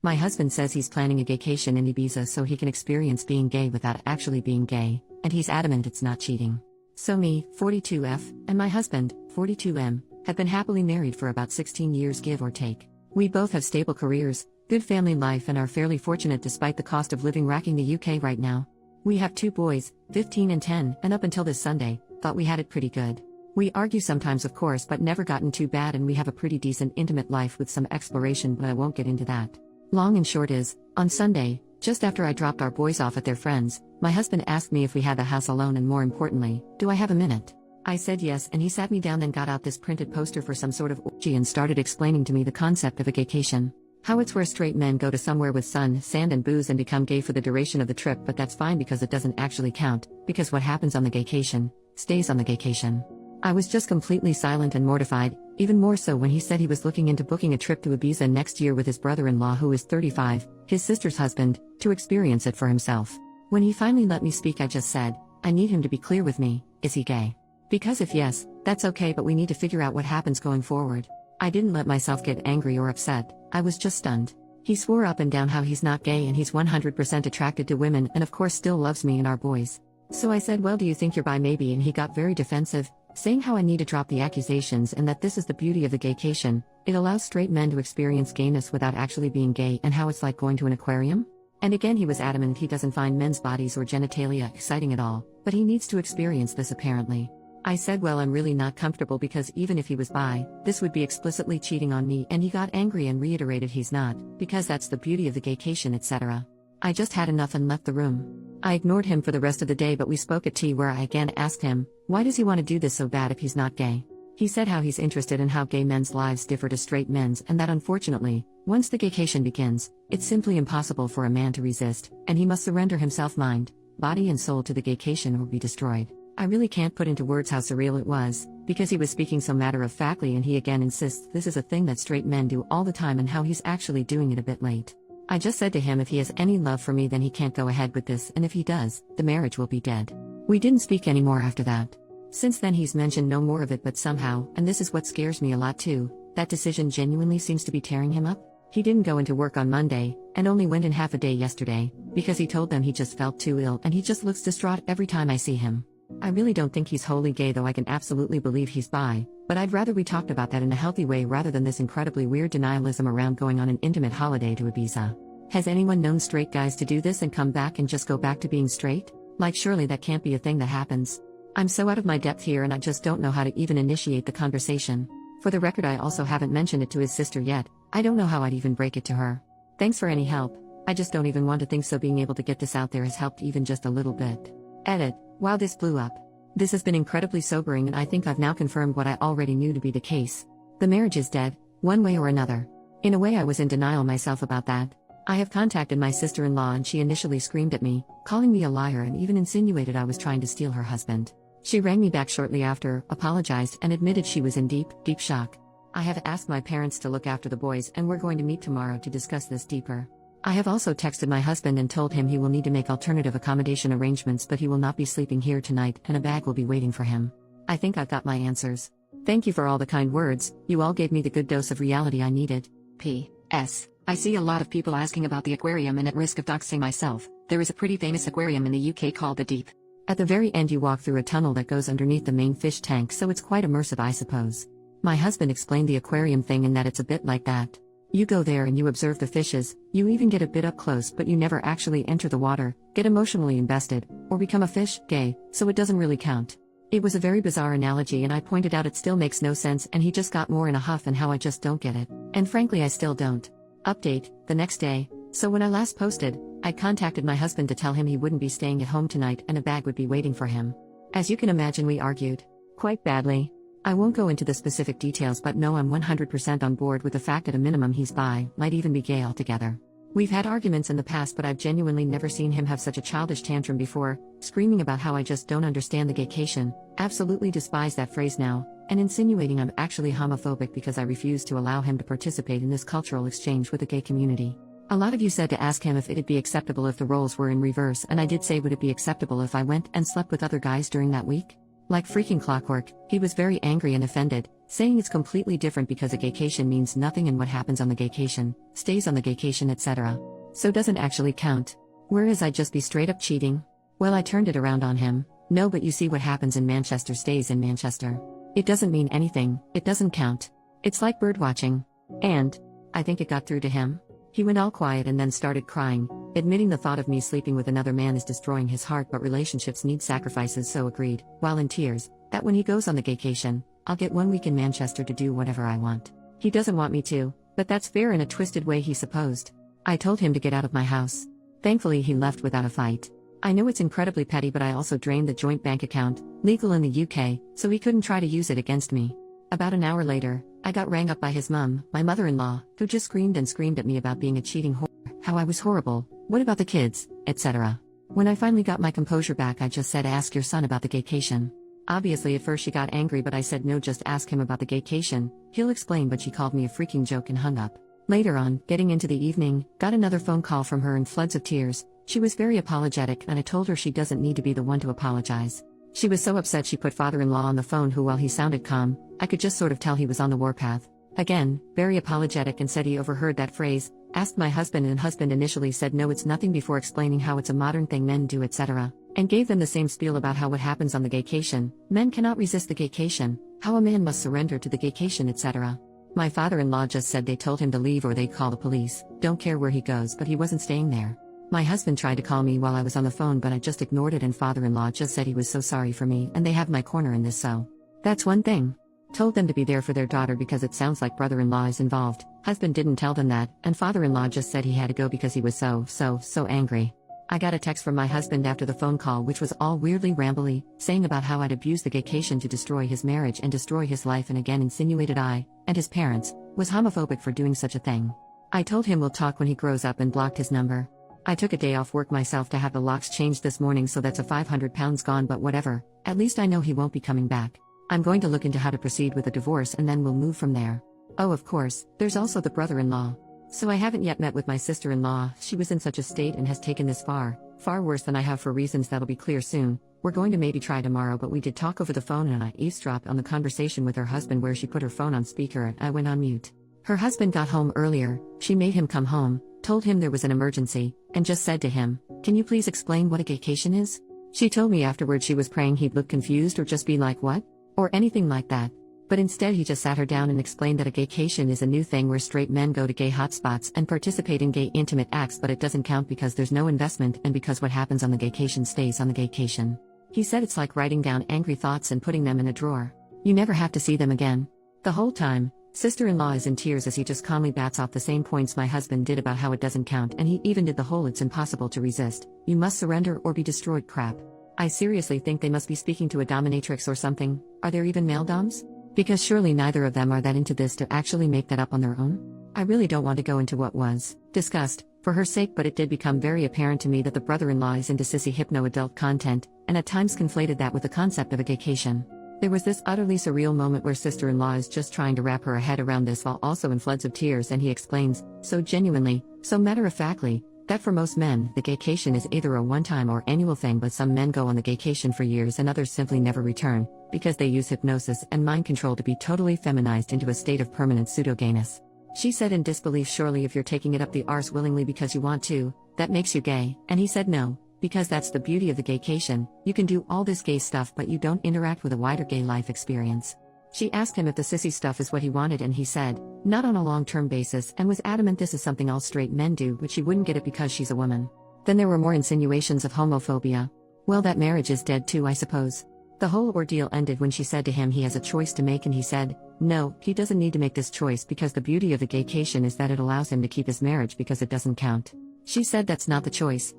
My husband says he's planning a gaycation in Ibiza so he can experience being gay without actually being gay, and he's adamant it's not cheating. So me, 42F, and my husband, 42M, have been happily married for about 16 years give or take. We both have stable careers, good family life and are fairly fortunate despite the cost of living racking the UK right now. We have 2 boys, 15 and 10, and up until this Sunday, thought we had it pretty good. We argue sometimes of course but never gotten too bad and we have a pretty decent intimate life with some exploration but I won't get into that. Long and short is, on Sunday, just after I dropped our boys off at their friends, my husband asked me if we had the house alone and more importantly, do I have a minute? I said yes and he sat me down then got out this printed poster for some sort of orgy and started explaining to me the concept of a gaycation. How it's where straight men go to somewhere with sun, sand and booze and become gay for the duration of the trip but that's fine because it doesn't actually count, because what happens on the gaycation, stays on the gaycation. I was just completely silent and mortified, even more so when he said he was looking into booking a trip to Ibiza next year with his brother-in-law who is 35, his sister's husband, to experience it for himself. When he finally let me speak I just said, I need him to be clear with me, is he gay? Because if yes, that's okay but we need to figure out what happens going forward. I didn't let myself get angry or upset, I was just stunned. He swore up and down how he's not gay and he's 100% attracted to women and of course still loves me and our boys. So I said well do you think you're bi maybe and he got very defensive, saying how I need to drop the accusations and that this is the beauty of the gaycation, it allows straight men to experience gayness without actually being gay and how it's like going to an aquarium. And again he was adamant he doesn't find men's bodies or genitalia exciting at all, but he needs to experience this apparently. I said well I'm really not comfortable because even if he was bi, this would be explicitly cheating on me and he got angry and reiterated he's not, because that's the beauty of the gaycation etc. I just had enough and left the room. I ignored him for the rest of the day but we spoke at tea where I again asked him, why does he want to do this so bad if he's not gay? He said how he's interested in how gay men's lives differ to straight men's and that unfortunately, once the gaycation begins, it's simply impossible for a man to resist, and he must surrender himself mind, body and soul to the gaycation or be destroyed. I really can't put into words how surreal it was, because he was speaking so matter-of-factly and he again insists this is a thing that straight men do all the time and how he's actually doing it a bit late. I just said to him if he has any love for me then he can't go ahead with this and if he does, the marriage will be dead. We didn't speak anymore after that. Since then he's mentioned no more of it but somehow, and this is what scares me a lot too, that decision genuinely seems to be tearing him up. He didn't go into work on Monday, and only went in half a day yesterday, because he told them he just felt too ill and he just looks distraught every time I see him. I really don't think he's wholly gay though I can absolutely believe he's bi, but I'd rather we talked about that in a healthy way rather than this incredibly weird denialism around going on an intimate holiday to Ibiza. Has anyone known straight guys to do this and come back and just go back to being straight? Like surely that can't be a thing that happens. I'm so out of my depth here and I just don't know how to even initiate the conversation. For the record I also haven't mentioned it to his sister yet, I don't know how I'd even break it to her. Thanks for any help, I just don't even want to think so being able to get this out there has helped even just a little bit. Edit. Wow this blew up. This has been incredibly sobering and I think I've now confirmed what I already knew to be the case. The marriage is dead, one way or another. In a way I was in denial myself about that. I have contacted my sister-in-law and she initially screamed at me, calling me a liar and even insinuated I was trying to steal her husband. She rang me back shortly after, apologized and admitted she was in deep shock. I have asked my parents to look after the boys and we're going to meet tomorrow to discuss this deeper. I have also texted my husband and told him he will need to make alternative accommodation arrangements but he will not be sleeping here tonight and a bag will be waiting for him. I think I've got my answers. Thank you for all the kind words, you all gave me the good dose of reality I needed. P.S. I see a lot of people asking about the aquarium and at risk of doxing myself, there is a pretty famous aquarium in the UK called the Deep. At the very end you walk through a tunnel that goes underneath the main fish tank so it's quite immersive I suppose. My husband explained the aquarium thing and that it's a bit like that. You go there and you observe the fishes, you even get a bit up close but you never actually enter the water, get emotionally invested, or become a fish, gay, so it doesn't really count. It was a very bizarre analogy and I pointed out it still makes no sense and he just got more in a huff and how I just don't get it. And frankly I still don't. Update, the next day, so when I last posted, I contacted my husband to tell him he wouldn't be staying at home tonight and a bag would be waiting for him. As you can imagine we argued. Quite badly. I won't go into the specific details but no I'm 100% on board with the fact at a minimum he's bi, might even be gay altogether. We've had arguments in the past but I've genuinely never seen him have such a childish tantrum before, screaming about how I just don't understand the gaycation, absolutely despise that phrase now, and insinuating I'm actually homophobic because I refuse to allow him to participate in this cultural exchange with the gay community. A lot of you said to ask him if it'd be acceptable if the roles were in reverse and I did say would it be acceptable if I went and slept with other guys during that week? Like freaking clockwork, he was very angry and offended, saying it's completely different because a gaycation means nothing and what happens on the gaycation stays on the gaycation, etc. So doesn't actually count. Whereas I'd just be straight up cheating. Well, I turned it around on him. No, but you see, what happens in Manchester stays in Manchester. It doesn't mean anything, it doesn't count. It's like bird watching. And I think it got through to him. He went all quiet and then started crying, admitting the thought of me sleeping with another man is destroying his heart, but relationships need sacrifices, so agreed, while in tears, that when he goes on the gaycation, I'll get 1 week in Manchester to do whatever I want. He doesn't want me to, but that's fair in a twisted way, he supposed. I told him to get out of my house. Thankfully he left without a fight. I know it's incredibly petty, but I also drained the joint bank account, legal in the UK, so he couldn't try to use it against me. About an hour later, I got rang up by his mum, my mother-in-law, who just screamed and screamed at me about being a cheating whore, how I was horrible, what about the kids, etc. When I finally got my composure back, I just said, ask your son about the gaycation. Obviously at first she got angry, but I said no, just ask him about the gaycation, he'll explain, but she called me a freaking joke and hung up. Later on, getting into the evening, got another phone call from her in floods of tears. She was very apologetic and I told her she doesn't need to be the one to apologize. She was so upset she put father-in-law on the phone, who, while he sounded calm, I could just sort of tell he was on the warpath. Again, very apologetic, and said he overheard that phrase, asked my husband, and husband initially said no, it's nothing, before explaining how it's a modern thing men do, etc. And gave them the same spiel about how what happens on the gaycation, men cannot resist the gaycation, how a man must surrender to the gaycation, etc. My father-in-law just said they told him to leave or they'd call the police, don't care where he goes, but he wasn't staying there. My husband tried to call me while I was on the phone, but I just ignored it, and father-in-law just said he was so sorry for me and they have my corner in this, so that's one thing. Told them to be there for their daughter because it sounds like brother-in-law is involved. Husband didn't tell them that, and father-in-law just said he had to go because he was so angry. I got a text from my husband after the phone call, which was all weirdly rambly, saying about how I'd abused the gaycation to destroy his marriage and destroy his life, and again insinuated I, and his parents, was homophobic for doing such a thing. I told him we'll talk when he grows up and blocked his number. I took a day off work myself to have the locks changed this morning, so that's a £500 gone, but whatever, at least I know he won't be coming back. I'm going to look into how to proceed with a divorce and then we'll move from there. Oh, of course, there's also the brother-in-law. So I haven't yet met with my sister-in-law. She was in such a state and has taken this far worse than I have, for reasons that'll be clear soon. We're going to maybe try tomorrow, but we did talk over the phone and I eavesdropped on the conversation with her husband where she put her phone on speaker and I went on mute. Her husband got home earlier, she made him come home, told him there was an emergency, and just said to him, can you please explain what a gaycation is? She told me afterwards she was praying he'd look confused or just be like, what? Or anything like that. But instead he just sat her down and explained that a gaycation is a new thing where straight men go to gay hotspots and participate in gay intimate acts, but it doesn't count because there's no investment and because what happens on the gaycation stays on the gaycation. He said it's like writing down angry thoughts and putting them in a drawer. You never have to see them again. The whole time, sister-in-law is in tears as he just calmly bats off the same points my husband did about how it doesn't count, and he even did the whole it's impossible to resist, you must surrender or be destroyed crap. I seriously think they must be speaking to a dominatrix or something. Are there even male doms? Because surely neither of them are that into this to actually make that up on their own. I really don't want to go into what was discussed, for her sake, but it did become very apparent to me that the brother-in-law is into sissy hypno-adult content, and at times conflated that with the concept of a gaycation. There was this utterly surreal moment where sister-in-law is just trying to wrap her head around this while also in floods of tears, and he explains, so genuinely, so matter-of-factly, that for most men, the gaycation is either a one-time or annual thing, but some men go on the gaycation for years and others simply never return, because they use hypnosis and mind control to be totally feminized into a state of permanent pseudo-gayness. She said in disbelief, surely if you're taking it up the arse willingly because you want to, that makes you gay, and he said no, because that's the beauty of the gaycation, you can do all this gay stuff but you don't interact with a wider gay life experience. She asked him if the sissy stuff is what he wanted, and he said, not on a long-term basis, and was adamant this is something all straight men do, but she wouldn't get it because she's a woman. Then there were more insinuations of homophobia. Well, that marriage is dead too, I suppose. The whole ordeal ended when she said to him he has a choice to make, and he said, no, he doesn't need to make this choice because the beauty of the gaycation is that it allows him to keep his marriage because it doesn't count. She said that's not the choice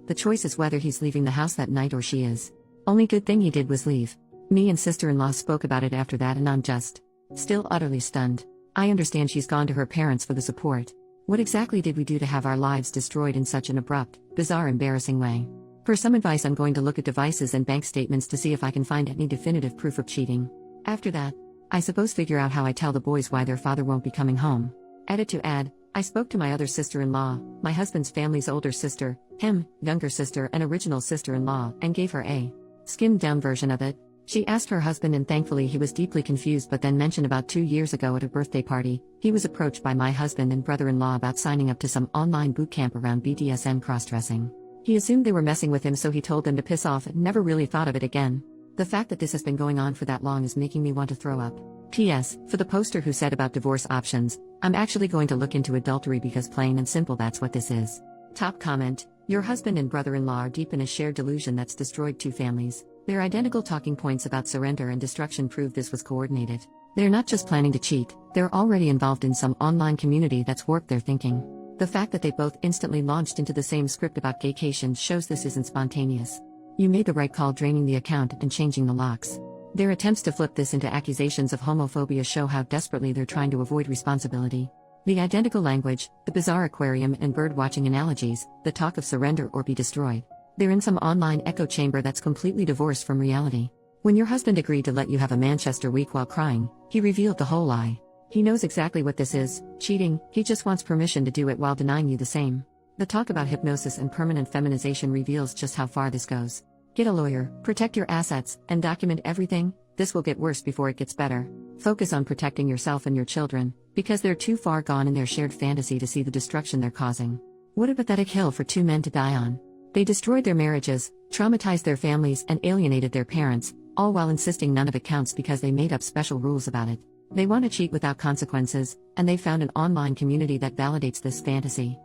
is whether he's leaving the house that night or she is. Only good thing he did was leave. Me and sister-in-law spoke about it after that and I'm just still utterly stunned. I understand she's gone to her parents for the support. What exactly did we do to have our lives destroyed in such an abrupt, bizarre, embarrassing way? For some advice, I'm going to look at devices and bank statements to see if I can find any definitive proof of cheating. After that, I suppose figure out how I tell the boys why their father won't be coming home. Added to add, I spoke to my other sister-in-law, my husband's family's older sister, him, younger sister and original sister-in-law, and gave her a skimmed-down version of it. She asked her husband, and thankfully he was deeply confused, but then mentioned about 2 years ago at a birthday party, he was approached by my husband and brother-in-law about signing up to some online boot camp around BDSM cross-dressing. He assumed they were messing with him, so he told them to piss off and never really thought of it again. The fact that this has been going on for that long is making me want to throw up. P.S. For the poster who said about divorce options, I'm actually going to look into adultery because plain and simple that's what this is. Top comment: your husband and brother-in-law are deep in a shared delusion that's destroyed two families. Their identical talking points about surrender and destruction prove this was coordinated. They're not just planning to cheat, they're already involved in some online community that's warped their thinking. The fact that they both instantly launched into the same script about gaycation shows this isn't spontaneous. You made the right call draining the account and changing the locks. Their attempts to flip this into accusations of homophobia show how desperately they're trying to avoid responsibility. The identical language, the bizarre aquarium and bird-watching analogies, the talk of surrender or be destroyed. They're in some online echo chamber that's completely divorced from reality. When your husband agreed to let you have a Manchester week while crying, he revealed the whole lie. He knows exactly what this is, cheating, he just wants permission to do it while denying you the same. The talk about hypnosis and permanent feminization reveals just how far this goes. Get a lawyer, protect your assets, and document everything. This will get worse before it gets better. Focus on protecting yourself and your children, because they're too far gone in their shared fantasy to see the destruction they're causing. What a pathetic hill for two men to die on. They destroyed their marriages, traumatized their families, and alienated their parents, all while insisting none of it counts because they made up special rules about it. They want to cheat without consequences, and they found an online community that validates this fantasy.